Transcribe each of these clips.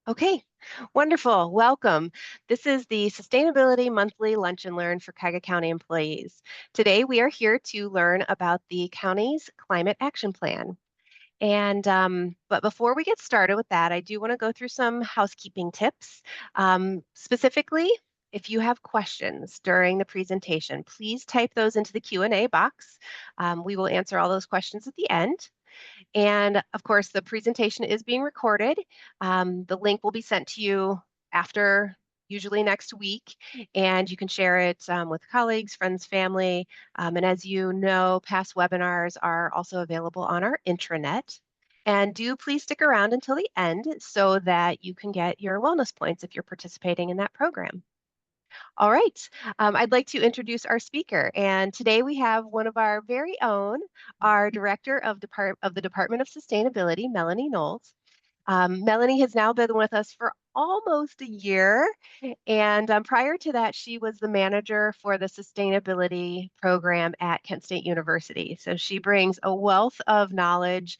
Okay, wonderful. Welcome. This is the Sustainability Monthly Lunch and Learn for Cuyahoga County employees. Today, we are here to learn about the county's climate action plan. But before we get started with that, I do want to go through some housekeeping tips. Specifically, if you have questions during the presentation, please type those into the Q&A box. We will answer all those questions at the end. And of course, the presentation is being recorded. The link will be sent to you after, usually next week, and you can share it with colleagues, friends, family. And as you know, past webinars are also available on our intranet. And do please stick around until the end so that you can get your wellness points if you're participating in that program. All right. I'd like to introduce our speaker. And today we have one of our very own, our Director of the Department of Sustainability, Melanie Knowles. Melanie has now been with us for almost a year. And prior to that, she was the manager for the sustainability program at Kent State University. So she brings a wealth of knowledge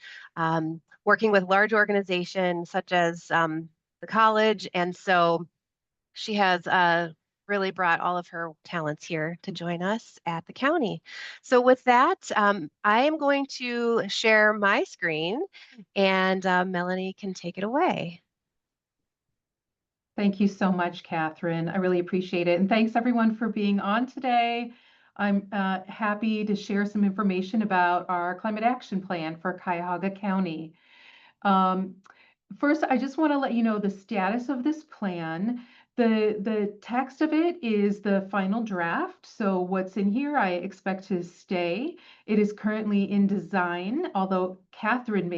working with large organizations such as the college. And so she has really brought all of her talents here to join us at the county. So with that, I am going to share my screen and Melanie can take it away. Thank you so much, Catherine. I really appreciate it. And thanks everyone for being on today. I'm happy to share some information about our climate action plan for Cuyahoga County. First, I just want to let you know the status of this plan. The text of it is the final draft. So what's in here, I expect to stay. It is currently in design, although Catherine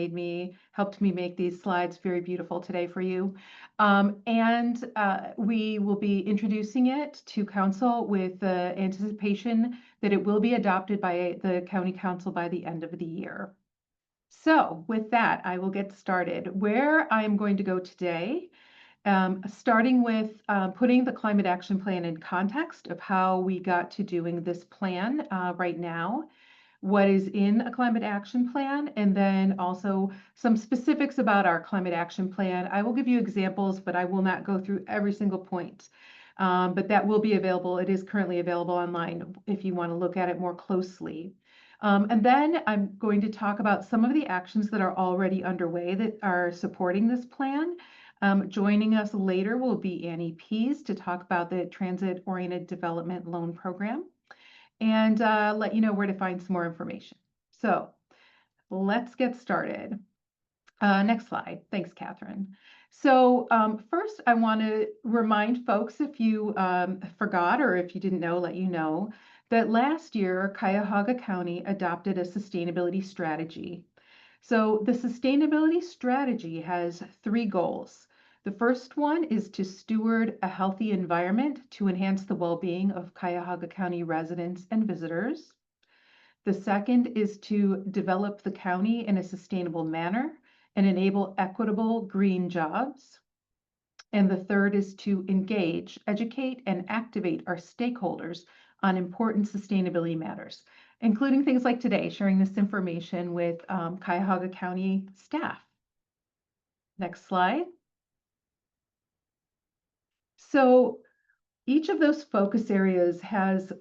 helped me make these slides very beautiful today for you. We will be introducing it to council with the anticipation that it will be adopted by the county council by the end of the year. So with that, I will get started. Where I'm going to go today, starting with putting the climate action plan in context of how we got to doing this plan right now, what is in a climate action plan, and then also some specifics about our climate action plan. I will give you examples, but I will not go through every single point. But that will be available. It is currently available online if you want to look at it more closely. And then I'm going to talk about some of the actions that are already underway that are supporting this plan. Joining us later will be Annie Pease to talk about the Transit-Oriented Development Loan Program and let you know where to find some more information. So let's get started. Next slide. Thanks, Catherine. So first, I want to remind folks, if you forgot or if you didn't know, let you know, that last year, Cuyahoga County adopted a sustainability strategy. So the sustainability strategy has 3 goals. The first one is to steward a healthy environment to enhance the well-being of Cuyahoga County residents and visitors. The second is to develop the county in a sustainable manner and enable equitable green jobs. And the third is to engage, educate, and activate our stakeholders on important sustainability matters, including things like today, sharing this information with Cuyahoga County staff. Next slide. So each of those focus areas has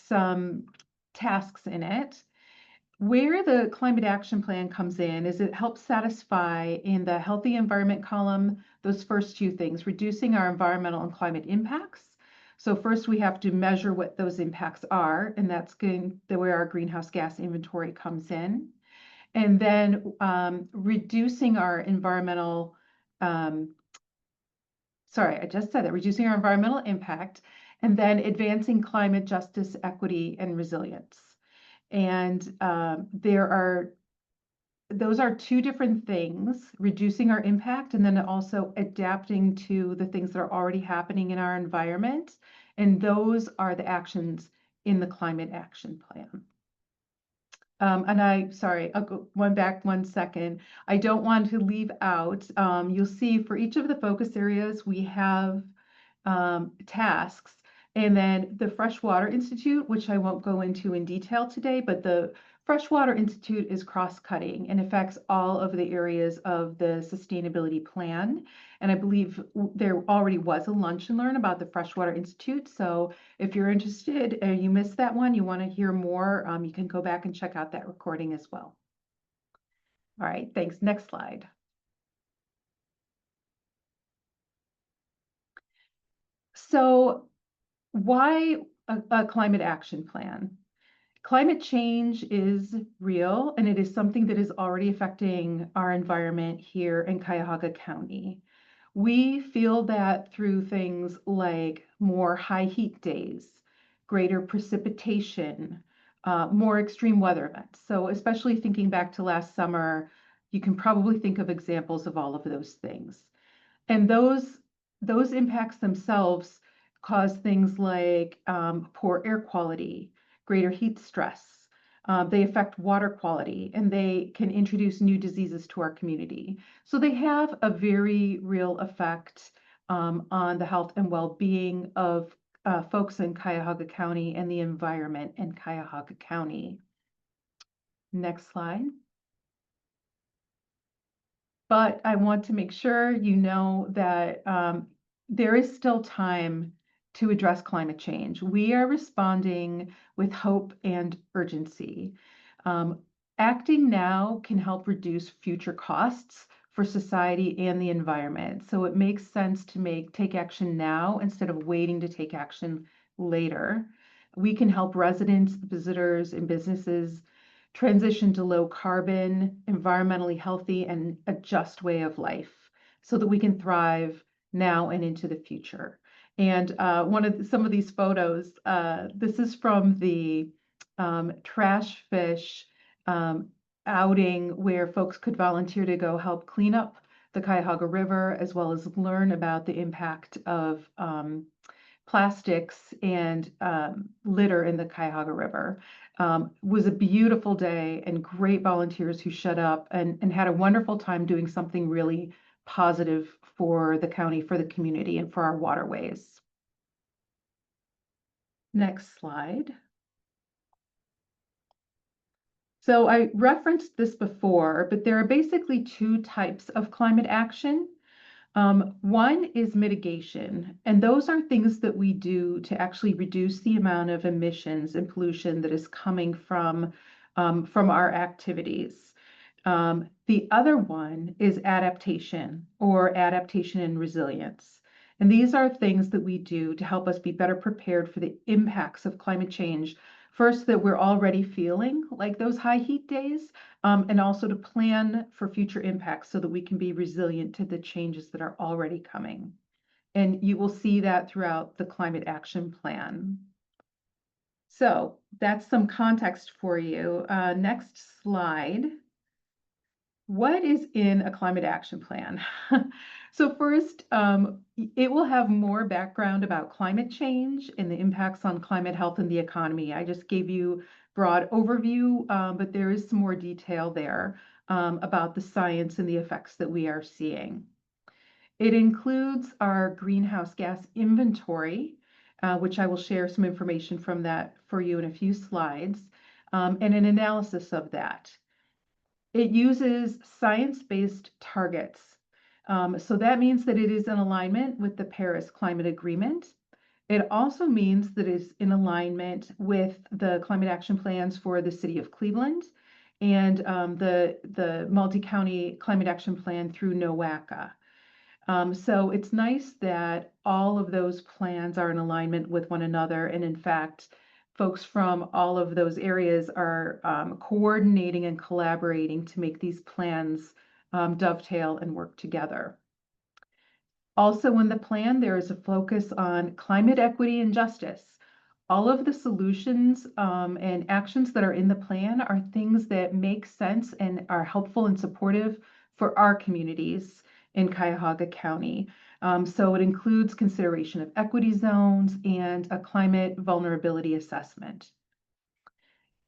some tasks in it. Where the climate action plan comes in is it helps satisfy in the healthy environment column those first 2 things, reducing our environmental and climate impacts. So first we have to measure what those impacts are, and that's where our greenhouse gas inventory comes in. And then reducing our environmental, reducing our environmental impact, and then advancing climate justice, equity, and resilience. And those are 2 different things, reducing our impact and then also adapting to the things that are already happening in our environment. And those are the actions in the climate action plan. I'll go one second. I don't want to leave out, you'll see for each of the focus areas, we have tasks. And then the Freshwater Institute, which I won't go into in detail today, but the Freshwater Institute is cross-cutting and affects all of the areas of the sustainability plan. And I believe there already was a lunch and learn about the Freshwater Institute. So if you're interested, you missed that one, you want to hear more, you can go back and check out that recording as well. All right, thanks. Next slide. So why a climate action plan? Climate change is real, and it is something that is already affecting our environment here in Cuyahoga County. We feel that through things like more high heat days, greater precipitation, more extreme weather events. So especially thinking back to last summer, you can probably think of examples of all of those things. And those impacts themselves cause things like poor air quality, greater heat stress. They affect water quality, and they can introduce new diseases to our community. So they have a very real effect on the health and well-being of folks in Cuyahoga County and the environment in Cuyahoga County. Next slide. But I want to make sure you know that there is still time to address climate change. We are responding with hope and urgency. Um, Acting now can help reduce future costs for society and the environment. So it makes sense to take action now instead of waiting to take action later. We can help residents, visitors, and businesses transition to low carbon, environmentally healthy, and a just way of life so that we can thrive now and into the future. And some of these photos, this is from the trash fish outing where folks could volunteer to go help clean up the Cuyahoga River, as well as learn about the impact of plastics and litter in the Cuyahoga River. Was a beautiful day and great volunteers who showed up and had a wonderful time doing something really positive for the county, for the community, and for our waterways. Next slide. So I referenced this before, but there are basically two types of climate action. One is mitigation, and those are things that we do to actually reduce the amount of emissions and pollution that is coming from our activities. The other one is adaptation or adaptation and resilience. And these are things that we do to help us be better prepared for the impacts of climate change. First, that we're already feeling like those high heat days, and also to plan for future impacts so that we can be resilient to the changes that are already coming. And you will see that throughout the climate action plan. So that's some context for you. Next slide. What is in a climate action plan? So first, it will have more background about climate change and the impacts on climate health and the economy. I just gave you broad overview, but there is some more detail there about the science and the effects that we are seeing. It includes our greenhouse gas inventory, which I will share some information from that for you in a few slides, and an analysis of that. It uses science-based targets. So that means that it is in alignment with the Paris Climate Agreement. It also means that it's in alignment with the climate action plans for the city of Cleveland and the multi-county climate action plan through NOACA. So it's nice that all of those plans are in alignment with one another. And in fact, folks from all of those areas are coordinating and collaborating to make these plans dovetail and work together. Also in the plan, there is a focus on climate equity and justice. All of the solutions and actions that are in the plan are things that make sense and are helpful and supportive for our communities in Cuyahoga County. So it includes consideration of equity zones and a climate vulnerability assessment.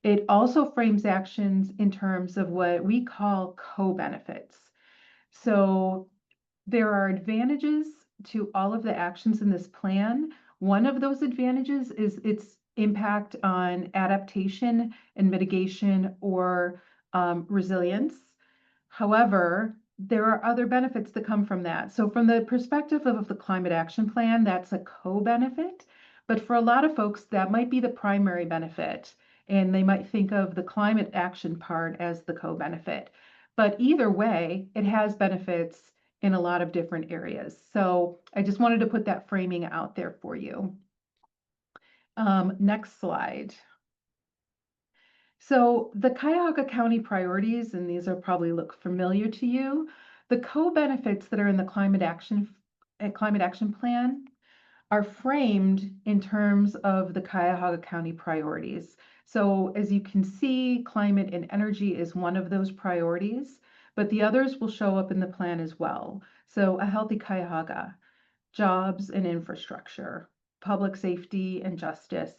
It also frames actions in terms of what we call co-benefits. So there are advantages to all of the actions in this plan. One of those advantages is impact on adaptation and mitigation or resilience. However, there are other benefits that come from that. So from the perspective of the climate action plan, that's a co-benefit. But for a lot of folks, that might be the primary benefit. And they might think of the climate action part as the co-benefit. But either way, it has benefits in a lot of different areas. So I just wanted to put that framing out there for you. Next slide. So the Cuyahoga County priorities, and these are probably look familiar to you, the co-benefits that are in the climate action plan are framed in terms of the Cuyahoga County priorities. So as you can see, climate and energy is one of those priorities, but the others will show up in the plan as well. So a healthy Cuyahoga, jobs and infrastructure, public safety and justice,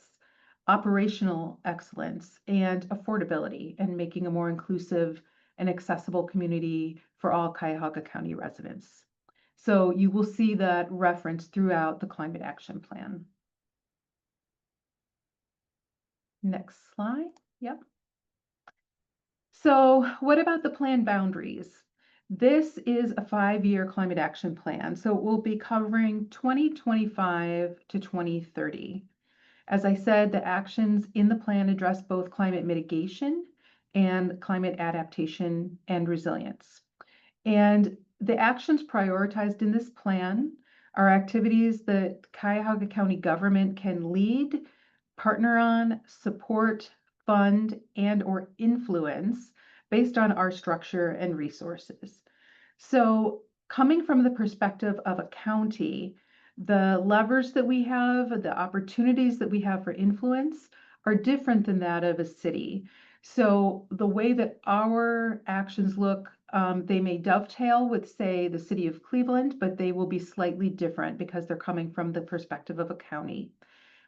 operational excellence, and affordability, and making a more inclusive and accessible community for all Cuyahoga County residents. So you will see that reference throughout the climate action plan. Next slide. Yep. So what about the plan boundaries? This is a 5-year climate action plan, so it will be covering 2025 to 2030. As I said, the actions in the plan address both climate mitigation and climate adaptation and resilience. And the actions prioritized in this plan are activities that Cuyahoga County government can lead, partner on, support, fund, and or influence based on our structure and resources. So coming from the perspective of a county, the levers that we have, the opportunities that we have for influence are different than that of a city. So the way that our actions look, they may dovetail with, say, the city of Cleveland, but they will be slightly different because they're coming from the perspective of a county.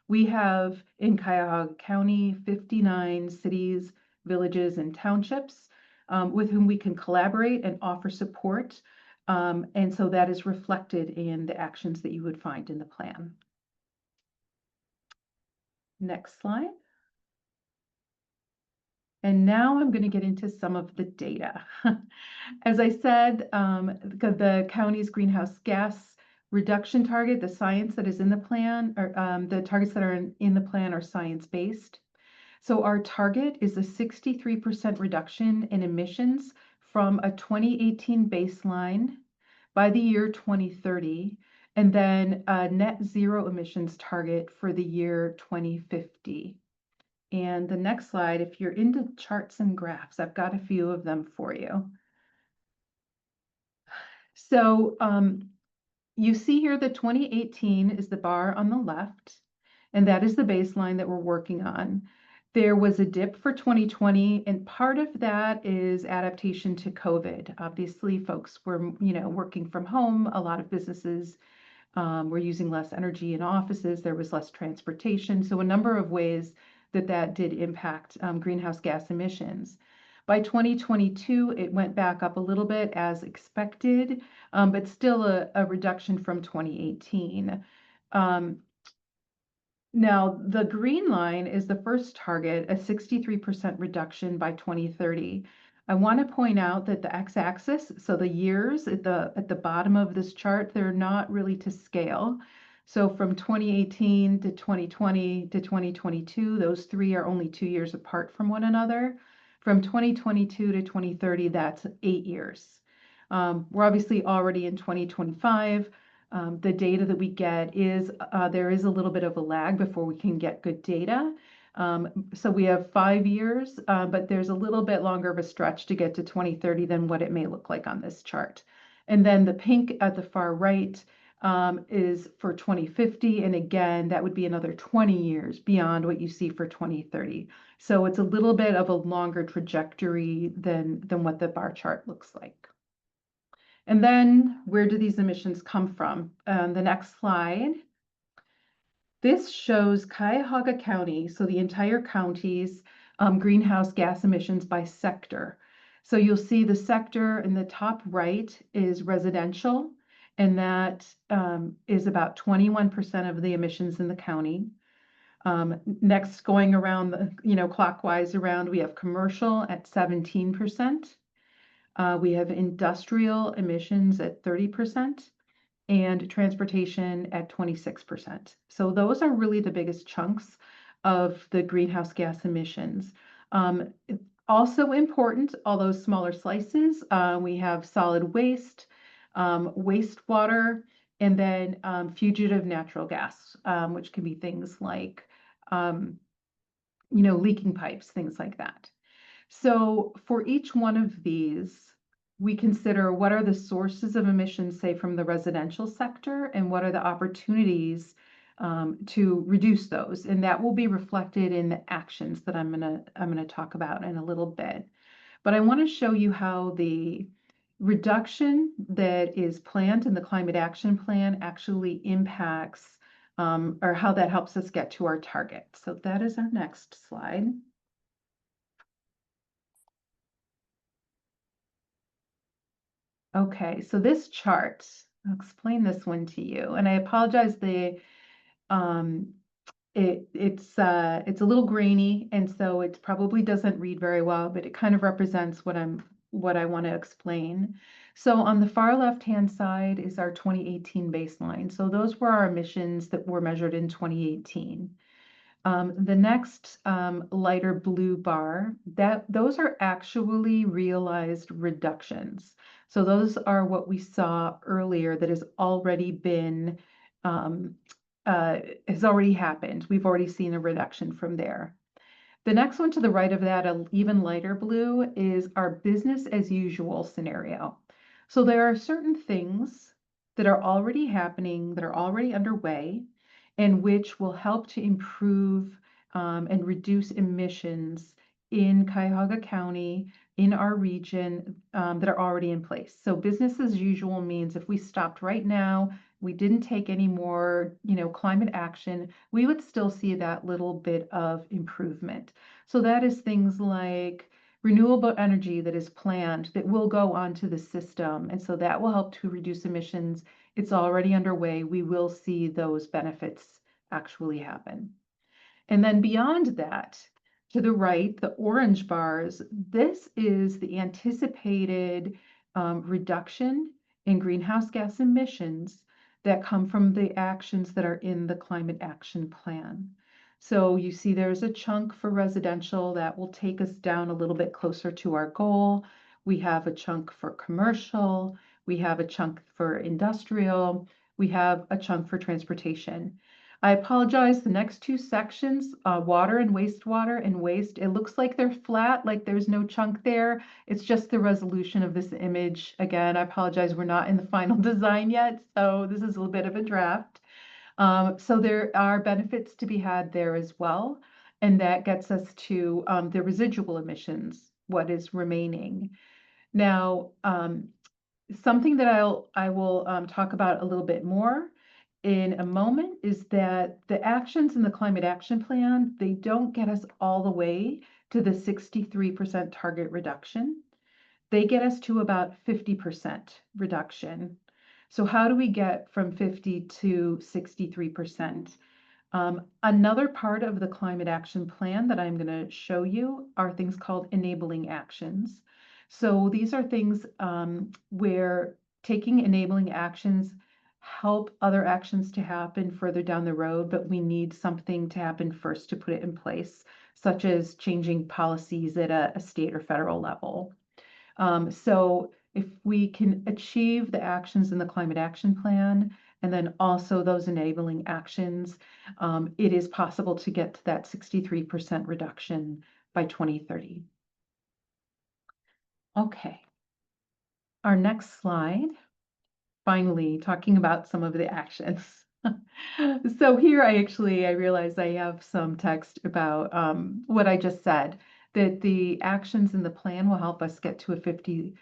We have in Cuyahoga County 59 cities, villages, and townships with whom we can collaborate and offer support. And so that is reflected in the actions that you would find in the plan. Next slide. And now I'm going to get into some of the data. As I said, the county's greenhouse gas reduction target, the science that is in the plan, or the targets that are in the plan are science-based. So our target is a 63% reduction in emissions from a 2018 baseline by the year 2030, and then a net zero emissions target for the year 2050. And the next slide, if you're into charts and graphs, I've got a few of them for you. So you see here that 2018 is the bar on the left, and that is the baseline that we're working on. There was a dip for 2020, and part of that is adaptation to COVID. Obviously, folks were, working from home. A lot of businesses were using less energy in offices. There was less transportation. So a number of ways that did impact greenhouse gas emissions. By 2022, it went back up a little bit as expected, but still a reduction from 2018. Now, the green line is the first target, a 63% reduction by 2030. I want to point out that the x-axis, so the years at the bottom of this chart, they're not really to scale. So from 2018 to 2020 to 2022, those three are only 2 years apart from one another. From 2022 to 2030, that's 8 years. We're obviously already in 2025. The data that we get is, there is a little bit of a lag before we can get good data. So we have 5 years, but there's a little bit longer of a stretch to get to 2030 than what it may look like on this chart. And then the pink at the far right is for 2050. And again, that would be another 20 years beyond what you see for 2030. So it's a little bit of a longer trajectory than what the bar chart looks like. And then where do these emissions come from? The next slide. This shows Cuyahoga County, so the entire county's greenhouse gas emissions by sector. So you'll see the sector in the top right is residential, and that is about 21% of the emissions in the county. Next, going around clockwise around, we have commercial at 17%. We have industrial emissions at 30% and transportation at 26%. So those are really the biggest chunks of the greenhouse gas emissions. Also important, although smaller slices, we have solid waste, wastewater, and then fugitive natural gas, which can be things like leaking pipes, things like that. So for each one of these, we consider what are the sources of emissions, say, from the residential sector, and what are the opportunities to reduce those. And that will be reflected in the actions that I'm gonna talk about in a little bit. But I want to show you how the reduction that is planned in the climate action plan actually impacts or how that helps us get to our target. So that is our next slide. Okay, so this chart, I'll explain this one to you, and I apologize, it's a little grainy, and so it probably doesn't read very well, but it kind of represents what I want to explain. So on the far left-hand side is our 2018 baseline. So those were our emissions that were measured in 2018. The next lighter blue bar, those are actually realized reductions. So those are what we saw earlier that has already been has already happened. We've already seen a reduction from there. The next one to the right of that, an even lighter blue, is our business as usual scenario. So there are certain things that are already happening, that are already underway, and which will help to improve and reduce emissions in Cuyahoga County, in our region, that are already in place. So business as usual means if we stopped right now, we didn't take any more, climate action, we would still see that little bit of improvement. So that is things like renewable energy that is planned that will go onto the system. And so that will help to reduce emissions. It's already underway. We will see those benefits actually happen. And then beyond that, to the right, the orange bars, this is the anticipated reduction in greenhouse gas emissions that come from the actions that are in the climate action plan. So you see there's a chunk for residential that will take us down a little bit closer to our goal. We have a chunk for commercial. We have a chunk for industrial. We have a chunk for transportation. I apologize, the next two sections, water and wastewater and waste, it looks like they're flat, like there's no chunk there. It's just the resolution of this image. Again, I apologize, we're not in the final design yet, so this is a little bit of a draft. So there are benefits to be had there as well. And that gets us to the residual emissions, what is remaining. Now, something that I will talk about a little bit more in a moment is that the actions in the climate action plan, they don't get us all the way to the 63% target reduction. They get us to about 50% reduction. So how do we get from 50 to 63%? Another part of the climate action plan that I'm going to show you are things called enabling actions. So these are things where taking enabling actions help other actions to happen further down the road, but we need something to happen first to put it in place, such as changing policies at a state or federal level. So if we can achieve the actions in the climate action plan, and then also those enabling actions, it is possible to get to that 63% reduction by 2030. Okay. Our next slide, finally talking about some of the actions. So here I realize I have some text about what I just said, that the actions in the plan will help us get to a 50%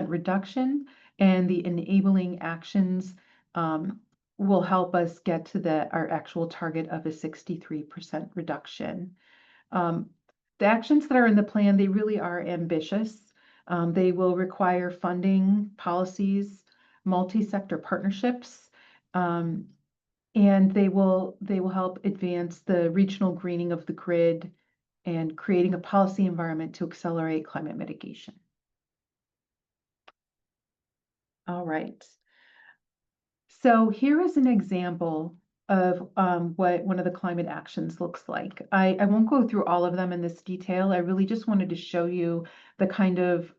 reduction, and the enabling actions will help us get to our actual target of a 63% reduction. The actions that are in the plan, they really are ambitious. They will require funding, policies, multi-sector partnerships, And they will help advance the regional greening of the grid and creating a policy environment to accelerate climate mitigation. All right. So here is an example of what one of the climate actions looks like. I won't go through all of them in this detail. I really just wanted to show you the kind of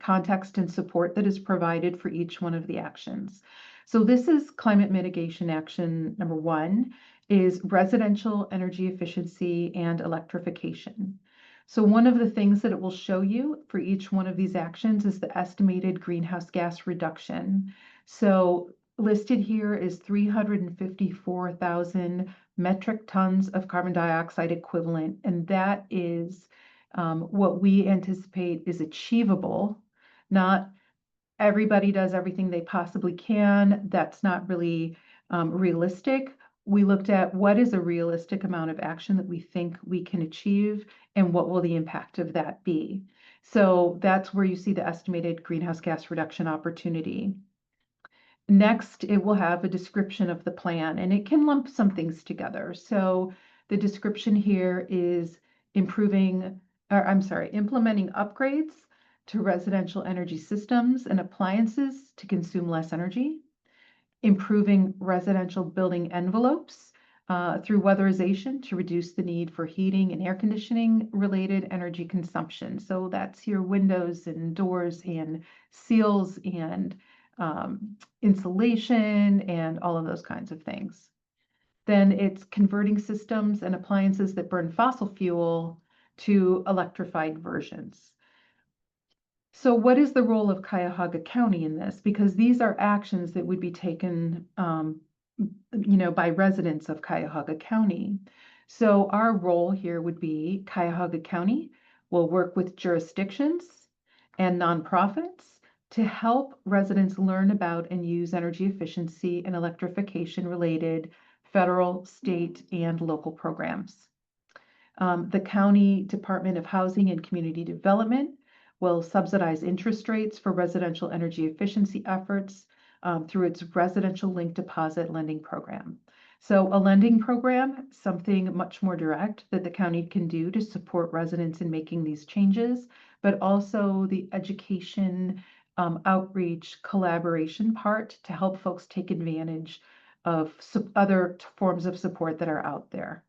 context and support that is provided for each one of the actions. So this is climate mitigation action number 1 is residential energy efficiency and electrification. So one of the things that it will show you for each one of these actions is the estimated greenhouse gas reduction. So listed here is 354,000 metric tons of carbon dioxide equivalent, and that is what we anticipate is achievable. Not everybody does everything they possibly can. That's not really realistic. We looked at what is a realistic amount of action that we think we can achieve and what will the impact of that be. So that's where you see the estimated greenhouse gas reduction opportunity. Next, it will have a description of the plan, and it can lump some things together. So the description here is implementing upgrades to residential energy systems and appliances to consume less energy, improving residential building envelopes through weatherization to reduce the need for heating and air conditioning related energy consumption. So that's your windows and doors and seals and insulation and all of those kinds of things. Then it's converting systems and appliances that burn fossil fuel to electrified versions. So what is the role of Cuyahoga County in this? Because these are actions that would be taken, by residents of Cuyahoga County. So our role here would be Cuyahoga County will work with jurisdictions and nonprofits to help residents learn about and use energy efficiency and electrification related federal, state, and local programs. The County Department of Housing and Community Development will subsidize interest rates for residential energy efficiency efforts through its residential linked deposit lending program. So a lending program, something much more direct that the county can do to support residents in making these changes, but also the education, outreach, collaboration part to help folks take advantage of other forms of support that are out there.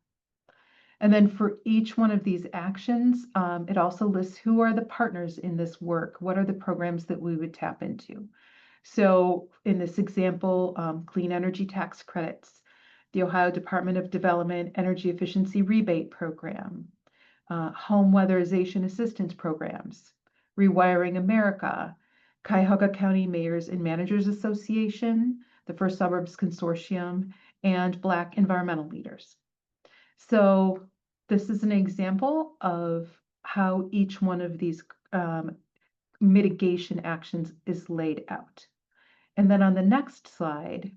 And then for each one of these actions, it also lists who are the partners in this work. What are the programs that we would tap into? So in this example, clean energy tax credits, the Ohio Department of Development Energy Efficiency Rebate Program, home weatherization assistance programs, Rewiring America, Cuyahoga County Mayors and Managers Association, the First Suburbs Consortium, and Black environmental leaders. So this is an example of how each one of these mitigation actions is laid out. And then on the next slide,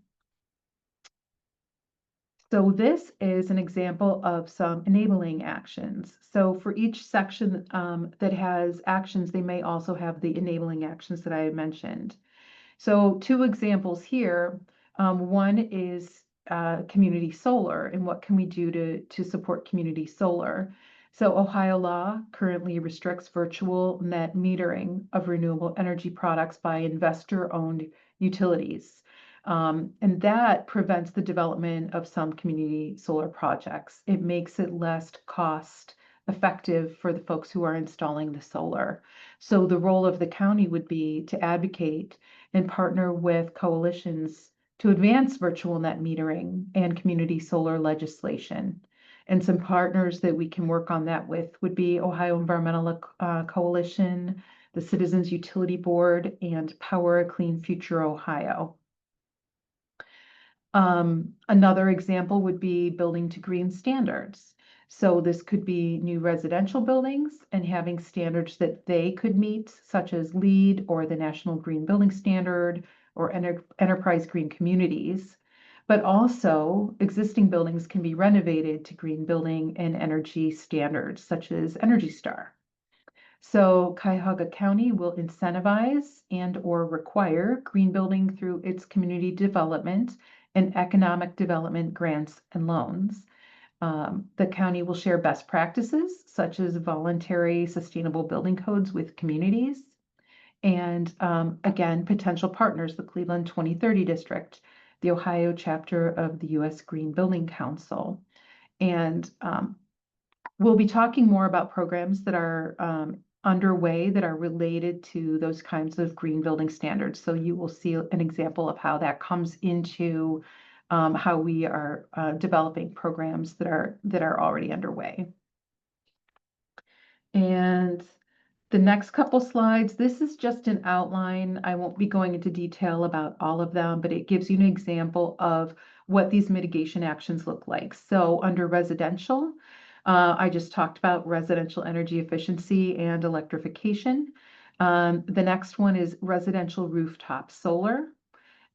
so this is an example of some enabling actions. So for each section that has actions, they may also have the enabling actions that I mentioned. So 2 examples here. One is community solar and what can we do to support community solar. So Ohio law currently restricts virtual net metering of renewable energy products by investor-owned utilities. And that prevents the development of some community solar projects. It makes it less cost effective for the folks who are installing the solar. So the role of the county would be to advocate and partner with coalitions to advance virtual net metering and community solar legislation. And some partners that we can work on that with would be Ohio Environmental Coalition, the Citizens Utility Board, and Power a Clean Future Ohio. Another example would be building to green standards. So this could be new residential buildings and having standards that they could meet, such as LEED or the National Green Building Standard or Enterprise Green Communities. But also existing buildings can be renovated to green building and energy standards, such as Energy Star. So Cuyahoga County will incentivize and or require green building through its community development and economic development grants and loans. The county will share best practices such as voluntary sustainable building codes with communities. And again, potential partners, the Cleveland 2030 District, the Ohio chapter of the U.S. Green Building Council. And we'll be talking more about programs that are underway that are related to those kinds of green building standards. So you will see an example of how that comes into how we are developing programs that are already underway. And the next couple slides, this is just an outline. I won't be going into detail about all of them, but it gives you an example of what these mitigation actions look like. So under residential, I just talked about residential energy efficiency and electrification. The next one is residential rooftop solar.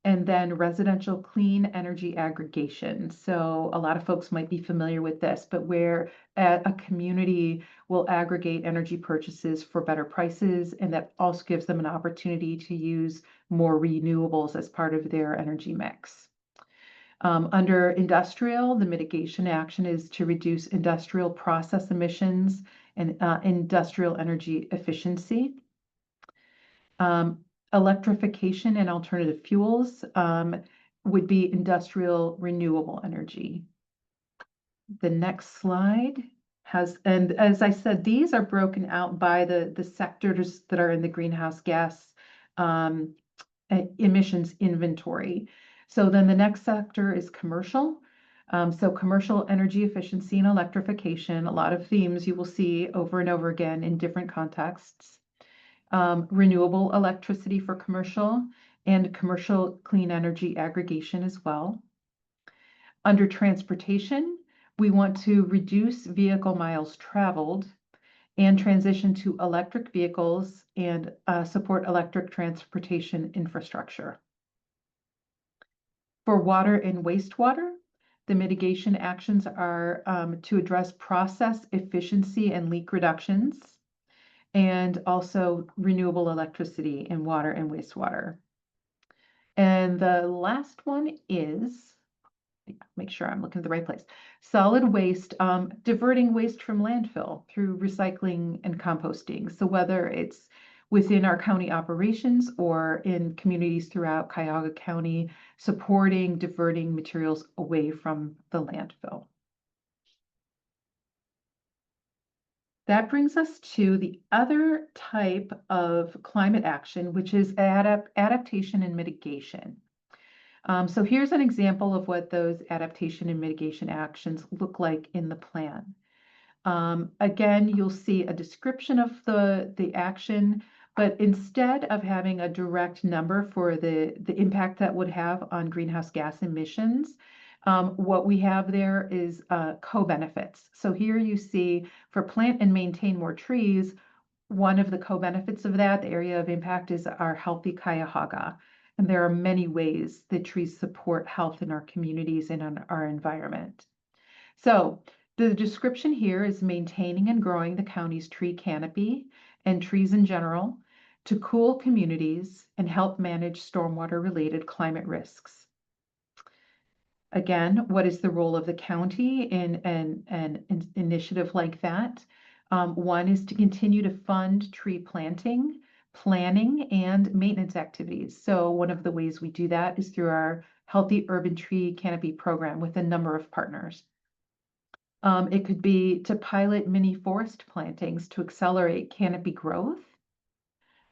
And then residential clean energy aggregation. So a lot of folks might be familiar with this, but where a community will aggregate energy purchases for better prices, and that also gives them an opportunity to use more renewables as part of their energy mix. Under industrial, the mitigation action is to reduce industrial process emissions and industrial energy efficiency. Electrification and alternative fuels would be industrial renewable energy. The next slide has, and as I said, these are broken out by the sectors that are in the greenhouse gas emissions inventory. So then the next sector is commercial. So commercial energy efficiency and electrification, a lot of themes you will see over and over again in different contexts. Renewable electricity for commercial and commercial clean energy aggregation as well. Under transportation, we want to reduce vehicle miles traveled and transition to electric vehicles and support electric transportation infrastructure. For water and wastewater, the mitigation actions are to address process efficiency and leak reductions, and also renewable electricity in water and wastewater. And the last one is, make sure I'm looking at the right place, solid waste, diverting waste from landfill through recycling and composting. So whether it's within our county operations or in communities throughout Cuyahoga County, supporting diverting materials away from the landfill. That brings us to the other type of climate action, which is adaptation and mitigation. So here's an example of what those adaptation and mitigation actions look like in the plan. Again, you'll see a description of the action, but instead of having a direct number for the impact that would have on greenhouse gas emissions, what we have there is co-benefits. So here you see for plant and maintain more trees, one of the co-benefits of that, the area of impact, is our healthy Cuyahoga. And there are many ways that trees support health in our communities and on our environment. So the description here is maintaining and growing the county's tree canopy and trees in general to cool communities and help manage stormwater-related climate risks. Again, what is the role of the county in an initiative like that? One is to continue to fund tree planting, planning, and maintenance activities. So one of the ways we do that is through our Healthy Urban Tree Canopy program with a number of partners. It could be to pilot mini forest plantings to accelerate canopy growth.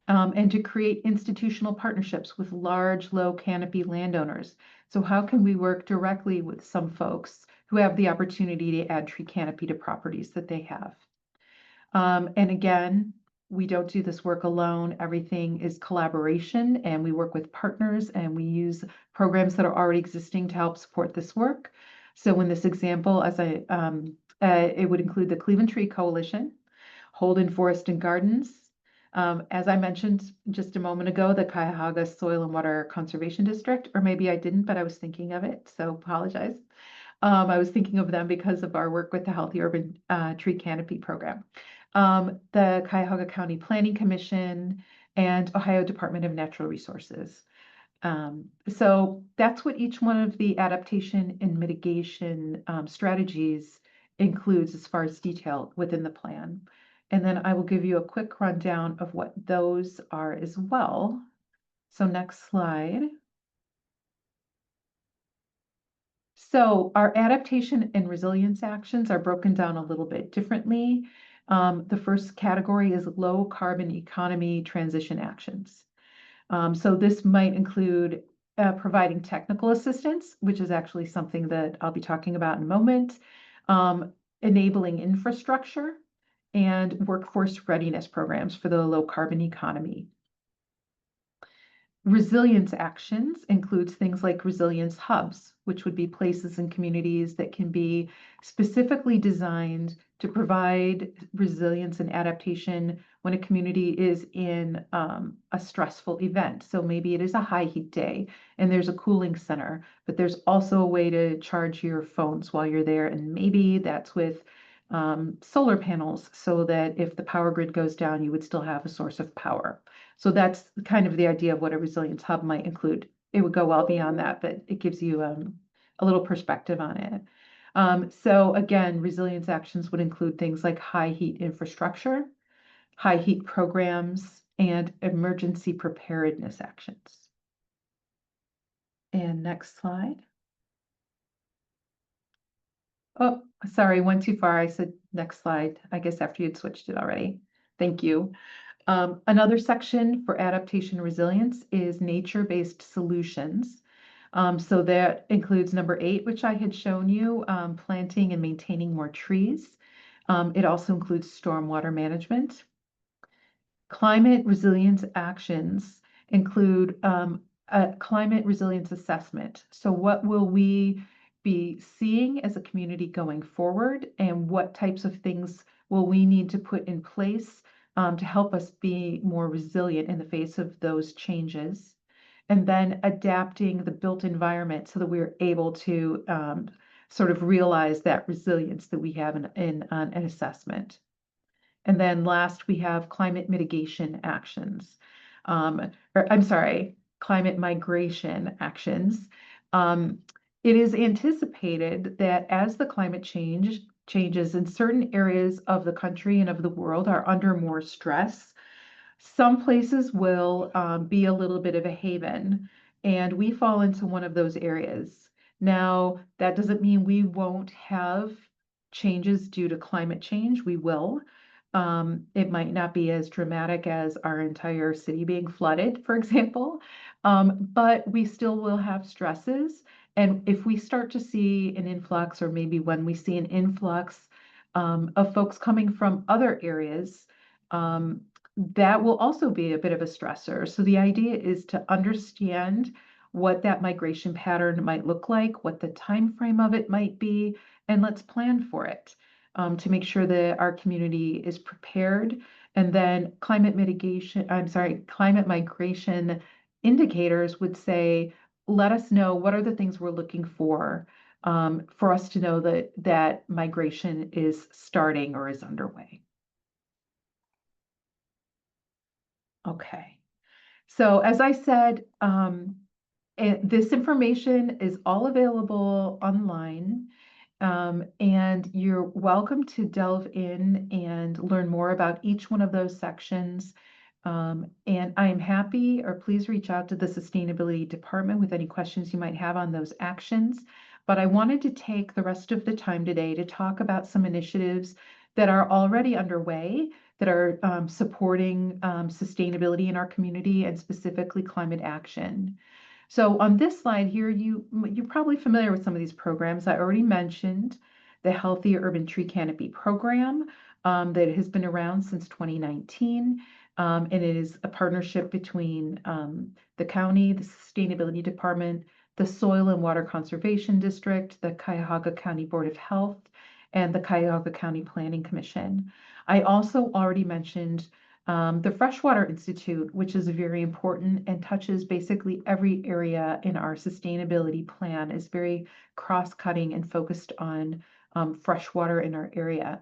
And to create institutional partnerships with large, low canopy landowners. So how can we work directly with some folks who have the opportunity to add tree canopy to properties that they have? And again, we don't do this work alone. Everything is collaboration, and we work with partners, and we use programs that are already existing to help support this work. So in this example, it would include the Cleveland Tree Coalition, Holden Forest and Gardens, as I mentioned just a moment ago, the Cuyahoga Soil and Water Conservation District, or maybe I didn't, but I was thinking of it, so apologize. I was thinking of them because of our work with the Healthy Urban Tree Canopy Program. The Cuyahoga County Planning Commission and Ohio Department of Natural Resources. So that's what each one of the adaptation and mitigation strategies includes as far as detail within the plan. And then I will give you a quick rundown of what those are as well. So next slide. So our adaptation and resilience actions are broken down a little bit differently. The first category is low carbon economy transition actions. So this might include providing technical assistance, which is actually something that I'll be talking about in a moment, enabling infrastructure, and workforce readiness programs for the low carbon economy. Resilience actions includes things like resilience hubs, which would be places and communities that can be specifically designed to provide resilience and adaptation when a community is in a stressful event. So maybe it is a high heat day and there's a cooling center, but there's also a way to charge your phones while you're there. And maybe that's with solar panels so that if the power grid goes down, you would still have a source of power. So that's kind of the idea of what a resilience hub might include. It would go well beyond that, but it gives you a little perspective on it. So again, resilience actions would include things like high heat infrastructure, high heat programs, and emergency preparedness actions. And next slide. Oh, sorry, went too far. I said next slide, I guess after you'd switched it already. Thank you. Another section for adaptation resilience is nature-based solutions. So that includes number 8, which I had shown you, planting and maintaining more trees. It also includes stormwater management. Climate resilience actions include a climate resilience assessment. So what will we be seeing as a community going forward, and what types of things will we need to put in place to help us be more resilient in the face of those changes? And then adapting the built environment so that we're able to sort of realize that resilience that we have in an assessment. And then last, we have climate mitigation actions. Or I'm sorry, climate migration actions. It is anticipated that as the climate changes in certain areas of the country and of the world are under more stress, some places will be a little bit of a haven, and we fall into one of those areas. Now, that doesn't mean we won't have changes due to climate change. We will. It might not be as dramatic as our entire city being flooded, for example, but we still will have stresses. And if we start to see an influx, or maybe when we see an influx of folks coming from other areas, that will also be a bit of a stressor. So the idea is to understand what that migration pattern might look like, what the time frame of it might be, and let's plan for it to make sure that our community is prepared. And then climate migration indicators would say, let us know what are the things we're looking for us to know that that migration is starting or is underway. Okay, so as I said, this information is all available online, and you're welcome to delve in and learn more about each one of those sections. And I am happy, or please reach out to the Sustainability Department with any questions you might have on those actions. But I wanted to take the rest of the time today to talk about some initiatives that are already underway that are supporting sustainability in our community and specifically climate action. So on this slide here, you're probably familiar with some of these programs. I already mentioned the Healthy Urban Tree Canopy Program that has been around since 2019. And it is a partnership between the county, the Sustainability Department, the Soil and Water Conservation District, the Cuyahoga County Board of Health, and the Cuyahoga County Planning Commission. I also already mentioned the Freshwater Institute, which is very important and touches basically every area in our sustainability plan, is very cross-cutting and focused on freshwater in our area.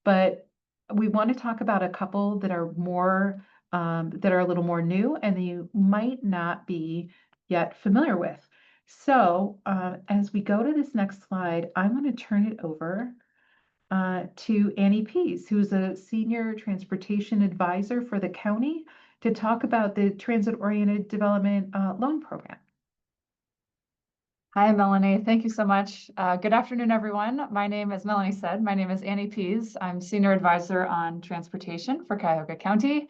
But we want to talk about a couple that are more that are a little more new, and you might not be yet familiar with. So as we go to this next slide, I'm going to turn it over to Annie Pease, who's a senior transportation advisor for the county, to talk about the transit-oriented development loan program. Hi, Melanie. Thank you so much. Good afternoon, everyone. My name, as Melanie said, my name is Annie Pease. I'm Senior Advisor on Transportation for Cuyahoga County.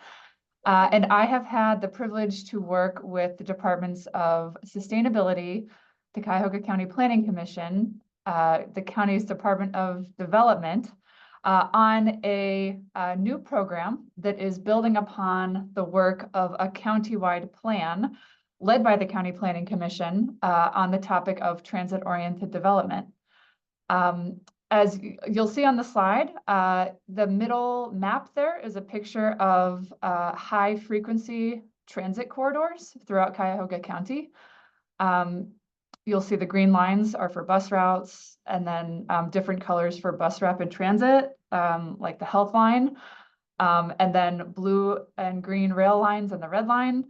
And I have had the privilege to work with the Departments of Sustainability, the Cuyahoga County Planning Commission, the county's Department of Development, on a new program that is building upon the work of a countywide plan led by the County Planning Commission on the topic of transit-oriented development. As you'll see on the slide, the middle map there is a picture of high-frequency transit corridors throughout Cuyahoga County. You'll see the green lines are for bus routes, and then different colors for bus rapid transit, like the Health Line, and then blue and green rail lines and the red line.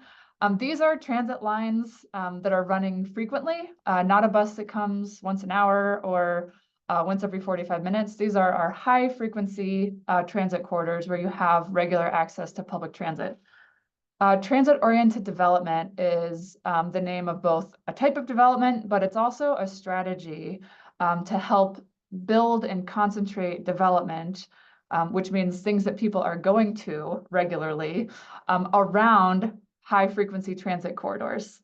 These are transit lines that are running frequently, not a bus that comes once an hour or once every 45 minutes. These are our high frequency transit corridors where you have regular access to public transit. Transit-oriented development is the name of both a type of development, but it's also a strategy to help build and concentrate development, which means things that people are going to regularly around high-frequency transit corridors.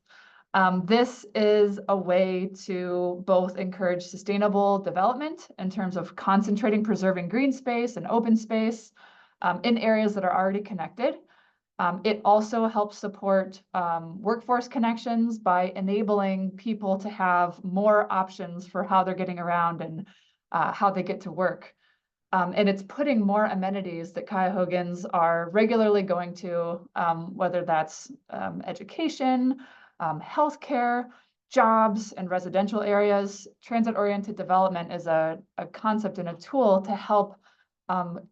This is a way to both encourage sustainable development in terms of concentrating, preserving green space and open space in areas that are already connected. It also helps support workforce connections by enabling people to have more options for how they're getting around and how they get to work. And it's putting more amenities that Cuyahogans are regularly going to, whether that's education, healthcare, jobs, and residential areas. Transit-oriented development is a concept and a tool to help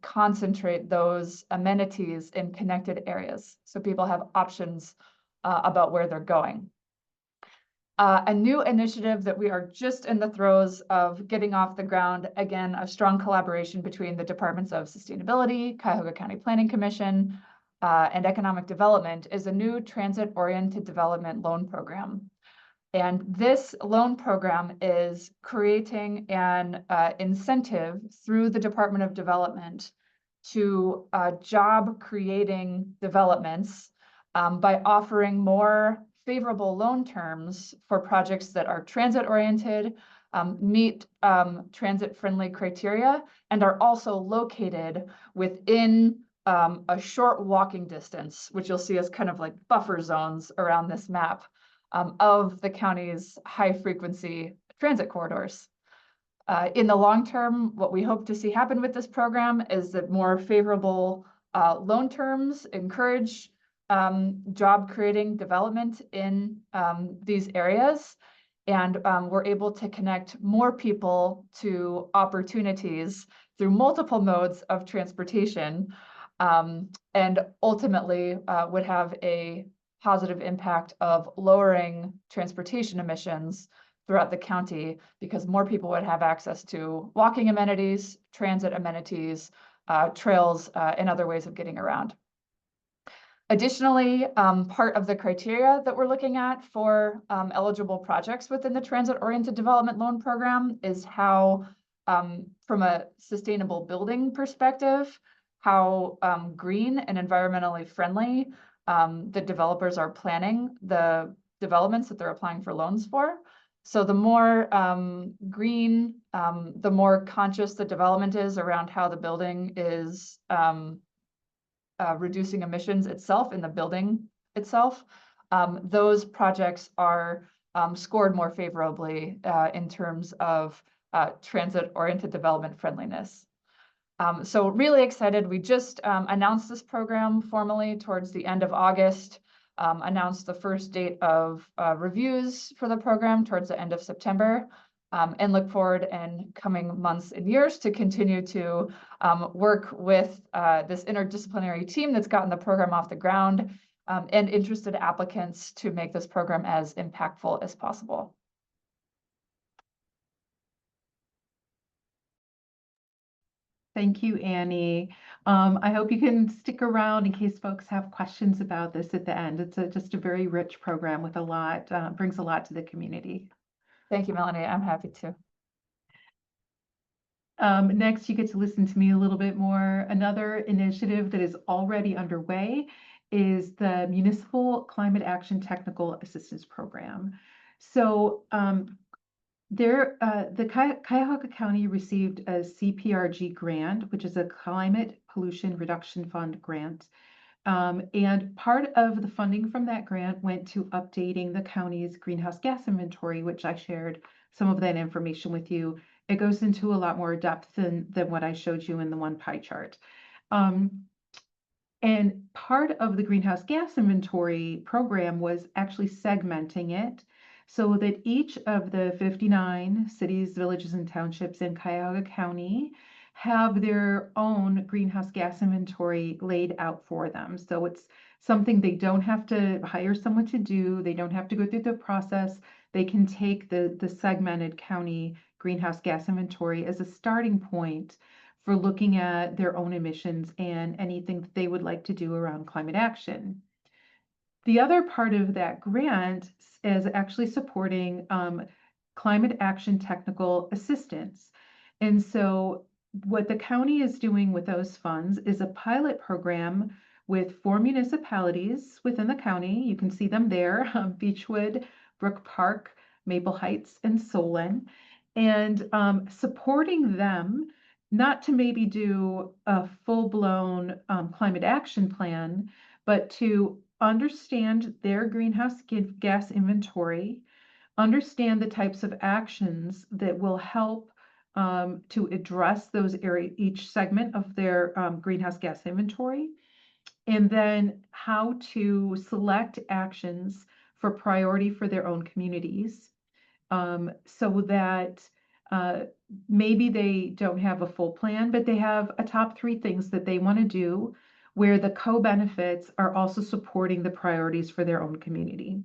concentrate those amenities in connected areas so people have options about where they're going. A new initiative that we are just in the throes of getting off the ground, again, a strong collaboration between the Departments of Sustainability, Cuyahoga County Planning Commission, and Economic Development, is a new transit-oriented development loan program. And this loan program is creating an incentive through the Department of Development to job-creating developments by offering more favorable loan terms for projects that are transit-oriented, meet transit-friendly criteria, and are also located within a short walking distance, which you'll see as kind of like buffer zones around this map of the county's high-frequency transit corridors. In the long term, what we hope to see happen with this program is that more favorable loan terms encourage job-creating development in these areas, and we're able to connect more people to opportunities through multiple modes of transportation, and ultimately would have a positive impact of lowering transportation emissions throughout the county, because more people would have access to walking amenities, transit amenities, trails, and other ways of getting around. Additionally, part of the criteria that we're looking at for eligible projects within the transit-oriented development loan program is how, from a sustainable building perspective, how green and environmentally friendly the developers are planning the developments that they're applying for loans for. So the more green, the more conscious the development is around how the building is reducing emissions itself in the building itself, those projects are scored more favorably in terms of transit-oriented development friendliness. So really excited. We just announced this program formally towards the end of August, announced the first date of reviews for the program towards the end of September, and look forward in coming months and years to continue to work with this interdisciplinary team that's gotten the program off the ground and interested applicants to make this program as impactful as possible. Thank you, Annie. I hope you can stick around in case folks have questions about this at the end. It's just a very rich program with a lot, brings a lot to the community. Thank you, Melanie. I'm happy to. Next, you get to listen to me a little bit more. Another initiative that is already underway is the Municipal Climate Action Technical Assistance Program. So Cuyahoga County received a CPRG grant, which is a Climate Pollution Reduction Fund grant. And part of the funding from that grant went to updating the county's greenhouse gas inventory, which I shared some of that information with you. It goes into a lot more depth than what I showed you in the one pie chart. And part of the greenhouse gas inventory program was actually segmenting it so that each of the 59 cities, villages, and townships in Cuyahoga County have their own greenhouse gas inventory laid out for them. So it's something they don't have to hire someone to do. They don't have to go through the process. They can take the segmented county greenhouse gas inventory as a starting point for looking at their own emissions and anything that they would like to do around climate action. The other part of that grant is actually supporting climate action technical assistance. And so what the county is doing with those funds is a pilot program with 4 municipalities within the county. You can see them there, Beechwood, Brook Park, Maple Heights, and Solon, and supporting them not to maybe do a full-blown climate action plan, but to understand their greenhouse gas inventory, understand the types of actions that will help to address those each segment of their greenhouse gas inventory, and then how to select actions for priority for their own communities, so that maybe they don't have a full plan, but they have a top 3 things that they want to do where the co-benefits are also supporting the priorities for their own community.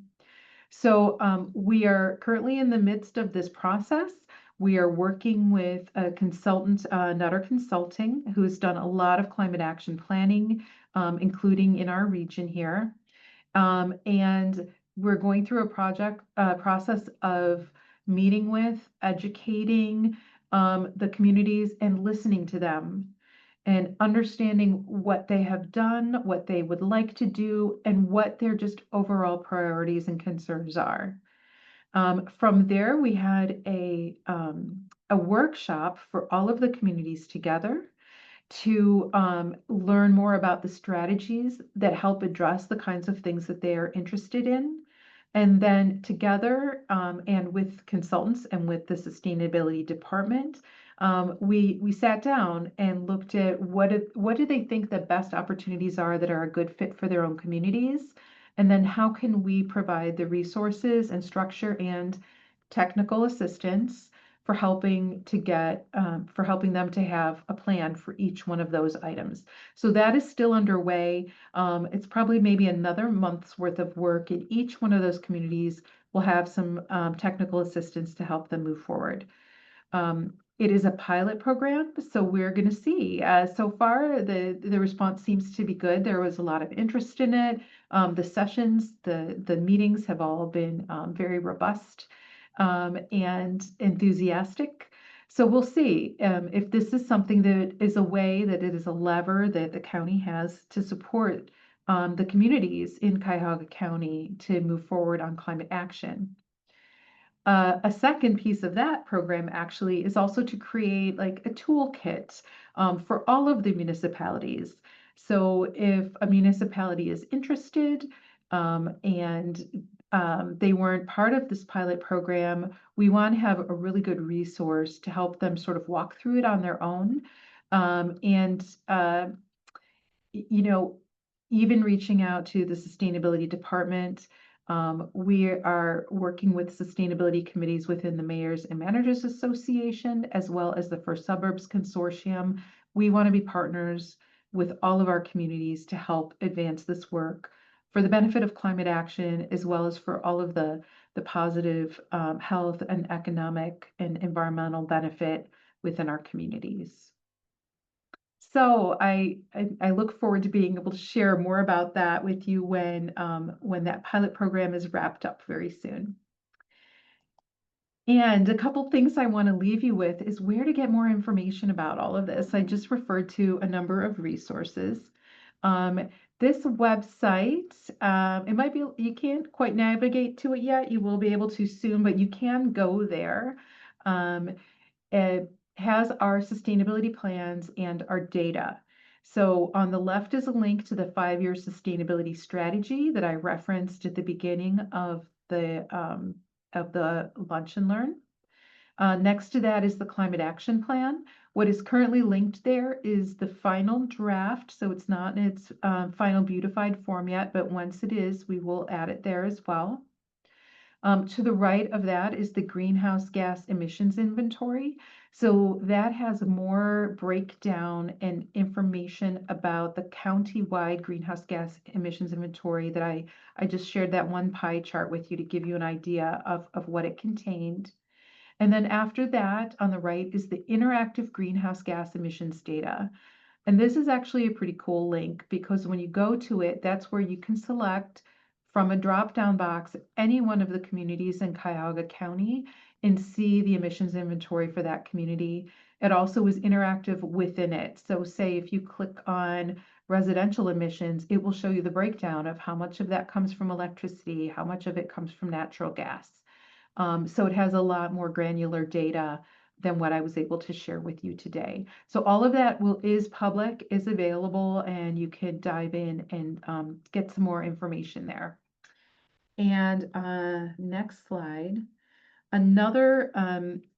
So we are currently in the midst of this process. We are working with a consultant, Nutter Consulting, who's done a lot of climate action planning, including in our region here. And we're going through a process of meeting with, educating the communities and listening to them and understanding what they have done, what they would like to do, and what their just overall priorities and concerns are. From there, we had a workshop for all of the communities together to learn more about the strategies that help address the kinds of things that they are interested in. And then together and with consultants and with the sustainability department, we sat down and looked at what do they think the best opportunities are that are a good fit for their own communities, and then how can we provide the resources and structure and technical assistance for helping them to have a plan for each one of those items. So that is still underway. It's probably maybe another month's worth of work, and each one of those communities will have some technical assistance to help them move forward. It is a pilot program, so we're going to see. So far, the response seems to be good. There was a lot of interest in it. The sessions, the meetings have all been very robust and enthusiastic. So we'll see if this is something that is a way, that it is a lever that the county has to support the communities in Cuyahoga County to move forward on climate action. A second piece of that program actually is also to create like a toolkit for all of the municipalities. So if a municipality is interested and they weren't part of this pilot program, we want to have a really good resource to help them sort of walk through it on their own. Even reaching out to the sustainability department. We are working with sustainability committees within the Mayors and Managers Association, as well as the First Suburbs Consortium. We want to be partners with all of our communities to help advance this work for the benefit of climate action, as well as for all of the positive health and economic and environmental benefit within our communities. So I look forward to being able to share more about that with you when that pilot program is wrapped up very soon. And a couple things I want to leave you with is where to get more information about all of this. I just referred to a number of resources. This website, it might be, you can't quite navigate to it yet. You will be able to soon, but you can go there. It has our sustainability plans and our data. So on the left is a link to the 5-year sustainability strategy that I referenced at the beginning of the Lunch and Learn. Next to that is the Climate Action Plan. What is currently linked there is the final draft, so it's not in its final beautified form yet, but once it is, we will add it there as well. To the right of that is the greenhouse gas emissions inventory. So that has more breakdown and information about the county-wide greenhouse gas emissions inventory that I just shared that one pie chart with you to give you an idea of what it contained. And then after that, on the right is the interactive greenhouse gas emissions data. And this is actually a pretty cool link because when you go to it, that's where you can select from a drop-down box any one of the communities in Cuyahoga County and see the emissions inventory for that community. It also is interactive within it. So say if you click on residential emissions, it will show you the breakdown of how much of that comes from electricity, how much of it comes from natural gas. So it has a lot more granular data than what I was able to share with you today. So all of that is public, is available, and you can dive in and get some more information there. And next slide. Another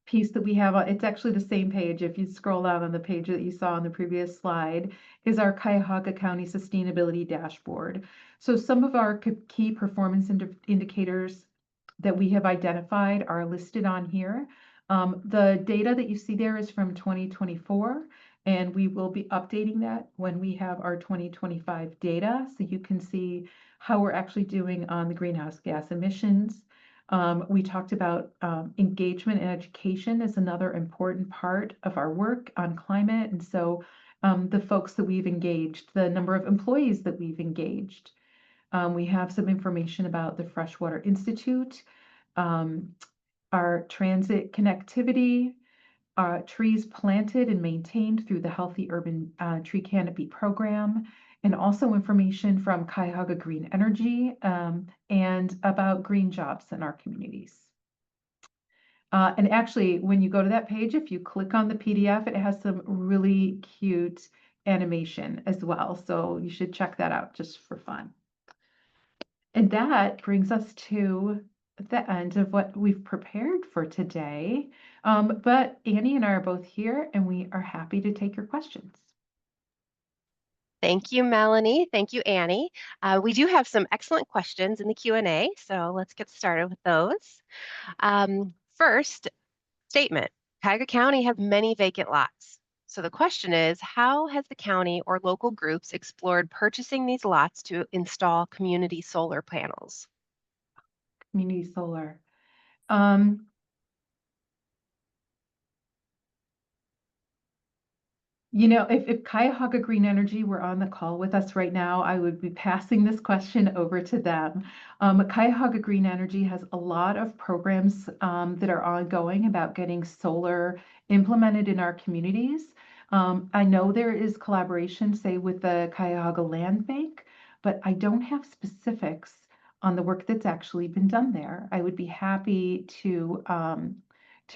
piece that we have, it's actually the same page. If you scroll down on the page that you saw on the previous slide, is our Cuyahoga County Sustainability Dashboard. So some of our key performance indicators that we have identified are listed on here. The data that you see there is from 2024, and we will be updating that when we have our 2025 data, so you can see how we're actually doing on the greenhouse gas emissions. We talked about engagement and education is another important part of our work on climate, and so the folks that we've engaged, the number of employees that we've engaged. We have some information about the Freshwater Institute, our transit connectivity, trees planted and maintained through the Healthy Urban Tree Canopy Program, and also information from Cuyahoga Green Energy and about green jobs in our communities. And actually, when you go to that page, if you click on the PDF, it has some really cute animation as well. So you should check that out just for fun. And that brings us to the end of what we've prepared for today. But Annie and I are both here, and we are happy to take your questions. Thank you, Melanie. Thank you, Annie. We do have some excellent questions in the Q&A, so let's get started with those. First, statement. Cuyahoga County has many vacant lots. So the question is, how has the county or local groups explored purchasing these lots to install community solar panels? Community solar. You know, if Cuyahoga Green Energy were on the call with us right now, I would be passing this question over to them. Cuyahoga Green Energy has a lot of programs that are ongoing about getting solar implemented in our communities. I know there is collaboration, say, with the Cuyahoga Land Bank, but I don't have specifics on the work that's actually been done there. I would be happy to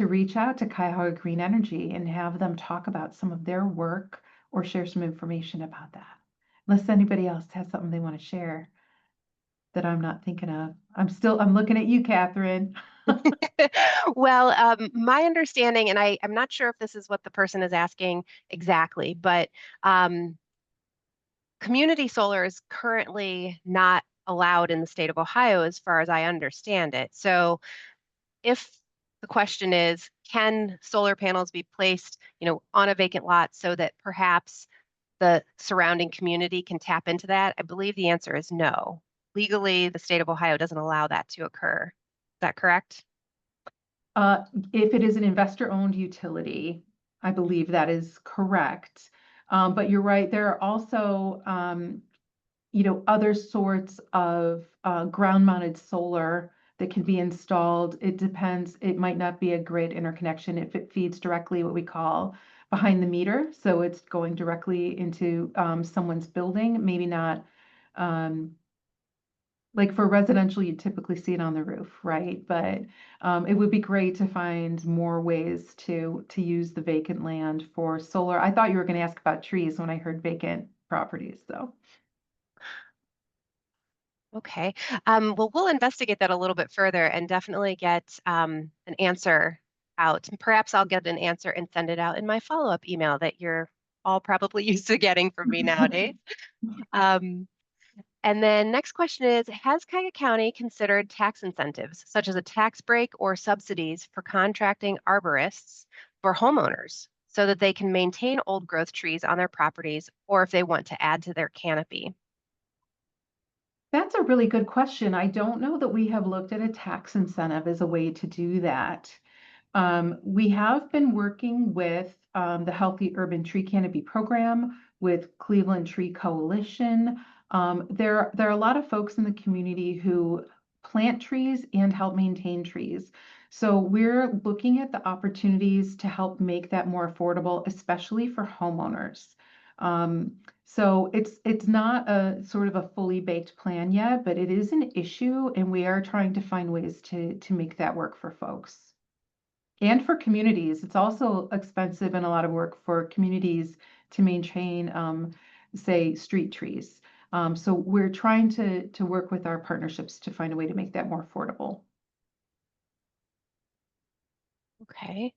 reach out to Cuyahoga Green Energy and have them talk about some of their work or share some information about that. Unless anybody else has something they want to share that I'm not thinking of. I'm looking at you, Catherine. Well, my understanding, and I'm not sure if this is what the person is asking exactly, but community solar is currently not allowed in the state of Ohio, as far as I understand it. So if the question is, can solar panels be placed, on a vacant lot so that perhaps the surrounding community can tap into that? I believe the answer is no. legally, the state of Ohio doesn't allow that to occur. Is that correct? If it is an investor-owned utility, I believe that is correct. But you're right, there are also, other sorts of ground-mounted solar that can be installed. It depends. It might not be a grid interconnection if it feeds directly what we call behind the meter. So it's going directly into someone's building, maybe not. Like for residential, you typically see it on the roof, right? But it would be great to find more ways to use the vacant land for solar. I thought you were going to ask about trees when I heard vacant properties, though. Okay. Well, we'll investigate that a little bit further and definitely get an answer out. And perhaps I'll get an answer and send it out in my follow-up email that you're all probably used to getting from me nowadays. Um, and then next question is, has Cuyahoga County considered tax incentives, such as a tax break or subsidies for contracting arborists for homeowners so that they can maintain old growth trees on their properties or if they want to add to their canopy? That's a really good question. I don't know that we have looked at a tax incentive as a way to do that. We have been working with the Healthy Urban Tree Canopy Program, with Cleveland Tree Coalition. There are a lot of folks in the community who plant trees and help maintain trees. So we're looking at the opportunities to help make that more affordable, especially for homeowners. So it's not a sort of a fully baked plan yet, but it is an issue, and we are trying to find ways to make that work for folks. And for communities, it's also expensive and a lot of work for communities to maintain, say, street trees. So we're trying to work with our partnerships to find a way to make that more affordable. Okay.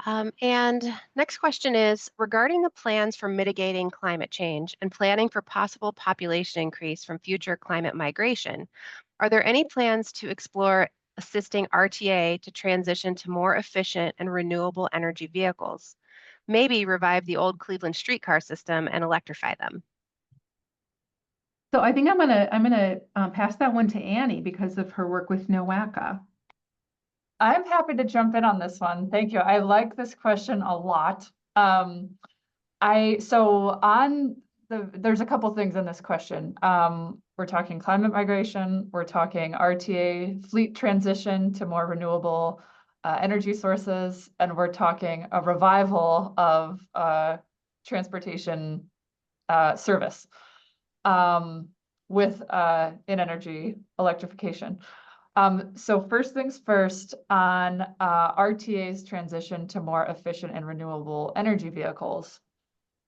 And next question is regarding the plans for mitigating climate change and planning for possible population increase from future climate migration. Are there any plans to explore assisting RTA to transition to more efficient and renewable energy vehicles? Maybe revive the old Cleveland streetcar system and electrify them. So I think I'm gonna pass that one to Annie because of her work with NOACA. I'm happy to jump in on this one. Thank you. I like this question a lot. There's a couple things in this question. We're talking climate migration, we're talking RTA fleet transition to more renewable energy sources, and we're talking a revival of transportation service with in energy electrification. So first things first on RTA's transition to more efficient and renewable energy vehicles.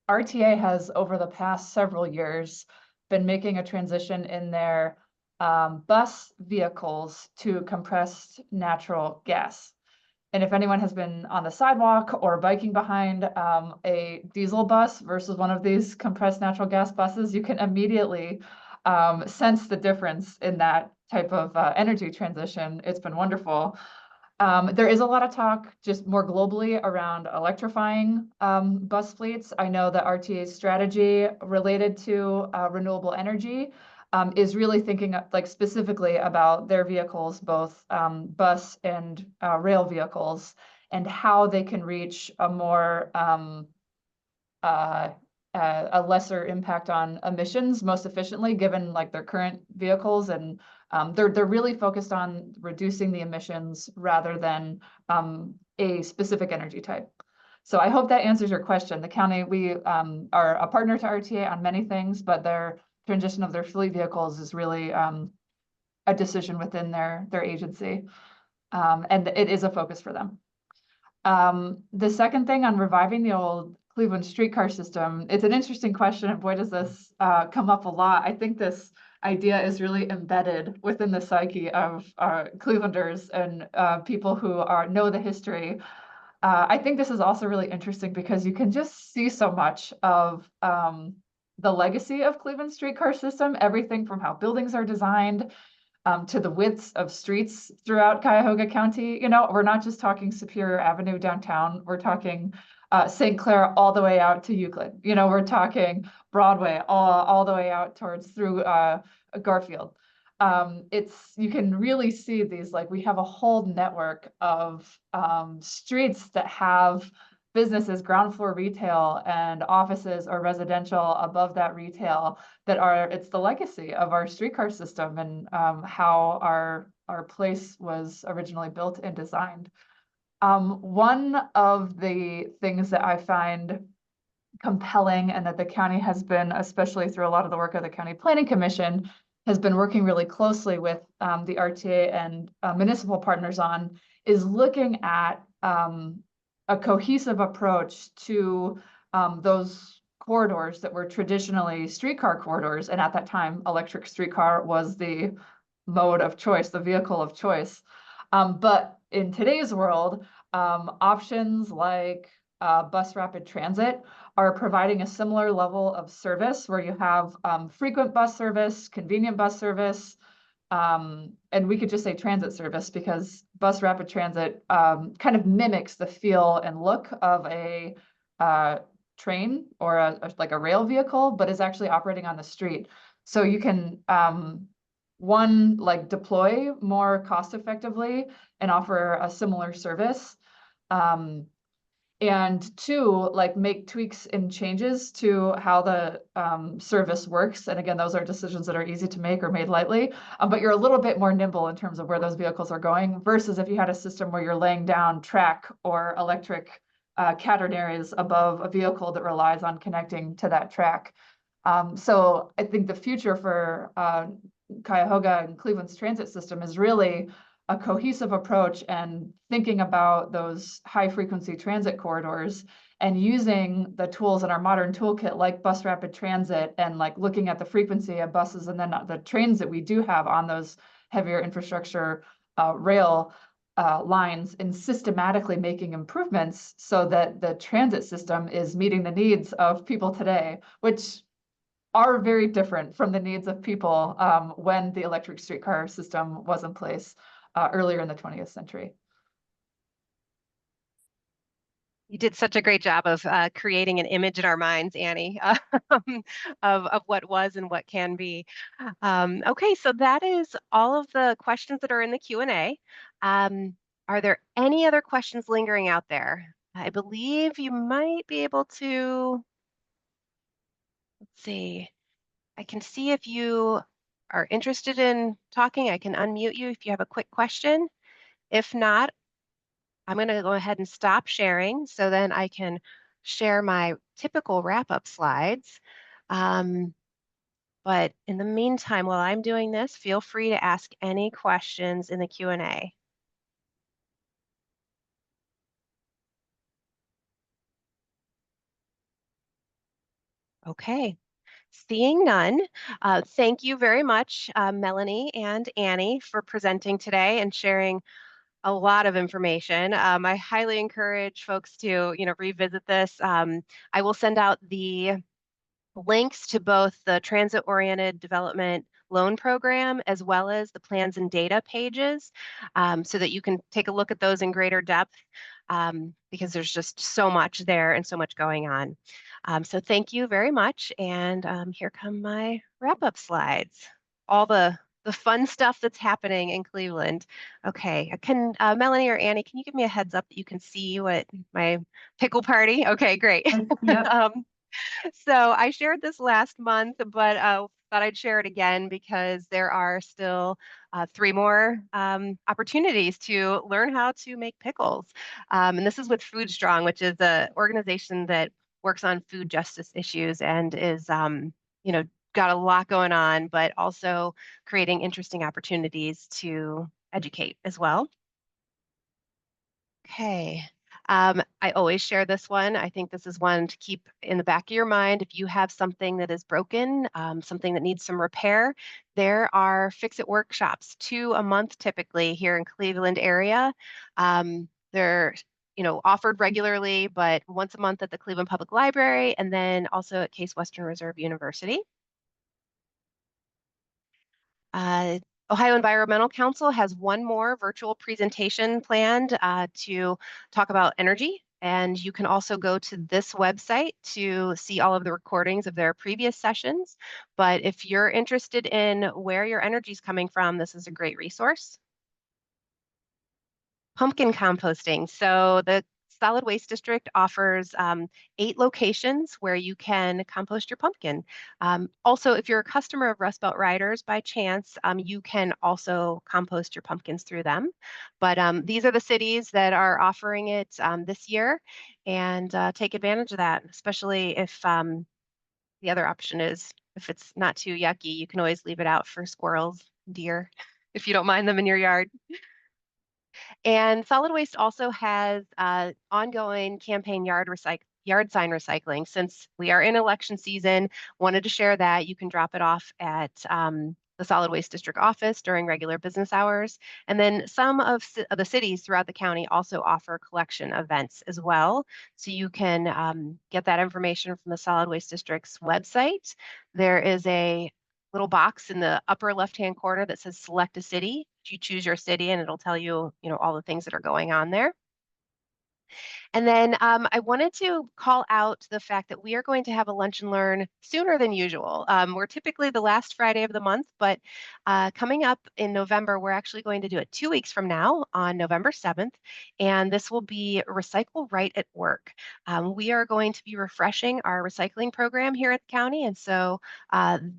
RTA has, over the past several years, been making a transition in their bus vehicles to compressed natural gas. And if anyone has been on the sidewalk or biking behind a diesel bus versus one of these compressed natural gas buses, you can immediately sense the difference in that type of energy transition. It's been wonderful. There is a lot of talk just more globally around electrifying bus fleets. I know that RTA's strategy related to renewable energy is really thinking like specifically about their vehicles, both bus and rail vehicles, and how they can reach a more a lesser impact on emissions most efficiently, given like their current vehicles, and they're really focused on reducing the emissions rather than a specific energy type. So I hope that answers your question. The county, we are a partner to RTA on many things, but their transition of their fleet vehicles is really a decision within their agency, and it is a focus for them. The second thing on reviving the old Cleveland streetcar system, it's an interesting question, and boy, does this come up a lot. I think this idea is really embedded within the psyche of Clevelanders and people who know the history. I think this is also really interesting because you can just see so much of the legacy of Cleveland streetcar system, everything from how buildings are designed to the widths of streets throughout Cuyahoga County. You know, we're not just talking Superior Avenue downtown, we're talking St. Clair all the way out to Euclid. You know, we're talking Broadway all the way out towards through Garfield. you can really see these, like, we have a whole network of streets that have businesses, ground floor retail and offices or residential above that retail it's the legacy of our streetcar system and how our place was originally built and designed. One of the things that I find compelling and that the county has been, especially through a lot of the work of the County Planning Commission, has been working really closely with the RTA and municipal partners on, is looking at a cohesive approach to those corridors that were traditionally streetcar corridors. And at that time, electric streetcar was the mode of choice, the vehicle of choice. But in today's world, options like bus rapid transit are providing a similar level of service where you have frequent bus service, convenient bus service, and we could just say transit service because bus rapid transit kind of mimics the feel and look of a train or like a rail vehicle, but is actually operating on the street. So you can one, like deploy more cost effectively and offer a similar service. And two, like make tweaks and changes to how the service works. And again, those are decisions that are easy to make or made lightly, but you're a little bit more nimble in terms of where those vehicles are going versus if you had a system where you're laying down track or electric catenaries above a vehicle that relies on connecting to that track. So I think the future for Cuyahoga and Cleveland's transit system is really a cohesive approach and thinking about those high frequency transit corridors and using the tools in our modern toolkit like bus rapid transit and like looking at the frequency of buses and then the trains that we do have on those heavier infrastructure rail lines and systematically making improvements so that the transit system is meeting the needs of people today, which are very different from the needs of people when the electric streetcar system was in place earlier in the 20th century. You did such a great job of creating an image in our minds, Annie, of what was and what can be. Okay, so that is all of the questions that are in the Q&A. Are there any other questions lingering out there? I believe you might be able to, let's see, I can see if you are interested in talking. I can unmute you if you have a quick question. If not, I'm going to go ahead and stop sharing so then I can share my typical wrap-up slides. But in the meantime, while I'm doing this, feel free to ask any questions in the Q&A. Okay, seeing none, thank you very much, Melanie and Annie, for presenting today and sharing a lot of information. I highly encourage folks to, revisit this. I will send out the links to both the transit-oriented development loan program as well as the plans and data pages so that you can take a look at those in greater depth because there's just so much there and so much going on. So thank you very much. And here come my wrap-up slides. All the fun stuff that's happening in Cleveland. Okay, can Melanie or Annie, can you give me a heads up that you can see what my pickle party? Okay, great. Yep. So I shared this last month, but thought I'd share it again because there are still 3 more opportunities to learn how to make pickles. And this is with Food Strong, which is an organization that works on food justice issues and is, got a lot going on, but also creating interesting opportunities to educate as well. Okay. I always share this one. I think this is one to keep in the back of your mind. If you have something that is broken, something that needs some repair, there are fix-it workshops, 2 a month typically here in Cleveland area. They're offered regularly, but once a month at the Cleveland Public Library and then also at Case Western Reserve University. Ohio Environmental Council has one more virtual presentation planned to talk about energy And you can also go to this website to see all of the recordings of their previous sessions. But if you're interested in where your energy is coming from, this is a great resource. Pumpkin composting. So the Solid Waste District offers 8 locations where you can compost your pumpkin. Also, if you're a customer of Rust Belt Riders by chance, you can also compost your pumpkins through them. But these are the cities that are offering it this year, and take advantage of that, especially if the other option is if it's not too yucky, you can always leave it out for squirrels, deer, if you don't mind them in your yard. And solid waste also has ongoing campaign yard sign recycling. Since we are in election season, wanted to share that. You can drop it off at the solid waste district office during regular business hours. And then some of the cities throughout the county also offer collection events as well. So you can get that information from the solid waste district's website. There is a little box in the upper left-hand corner that says select a city. You choose your city and it'll tell you, all the things that are going on there. And then I wanted to call out the fact that we are going to have a lunch and learn sooner than usual. We're typically the last Friday of the month, but coming up in November, we're actually going to do it 2 weeks from now on November 7th. And this will be Recycle Right at Work. We are going to be refreshing our recycling program here at the county. And so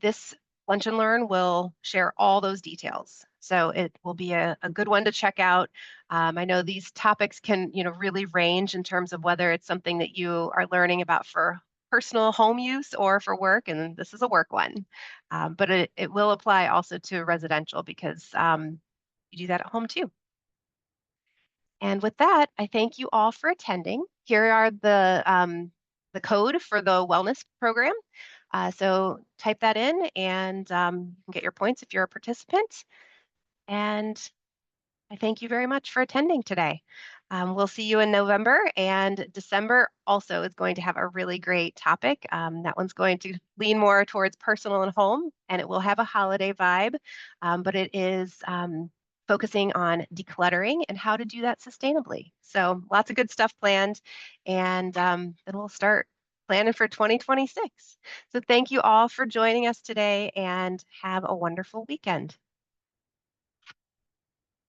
this Lunch and Learn will share all those details. So it will be a good one to check out. I know these topics can, really range in terms of whether it's something that you are learning about for personal home use or for work, and this is a work one. But it will apply also to residential because you do that at home too. And with that, I thank you all for attending. Here are the code for the wellness program. So type that in and you can get your points if you're a participant. And I thank you very much for attending today. We'll see you in November, and December also is going to have a really great topic. That one's going to lean more towards personal and home, and it will have a holiday vibe, but it is focusing on decluttering and how to do that sustainably. So lots of good stuff planned, and then we'll start planning for 2026. So thank you all for joining us today, and have a wonderful weekend.